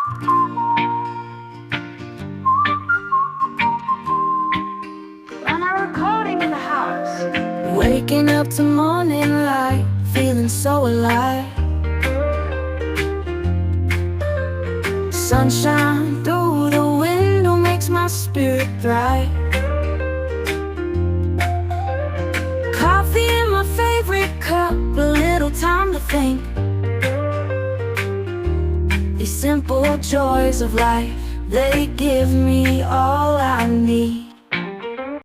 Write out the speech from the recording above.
When I'm recording in the house, Waking up to morning light, feeling so alive. Sunshine through the window makes my spirit bright. Coffee in my favorite cup, a little time to think. These simple joys of life, they give me all I need.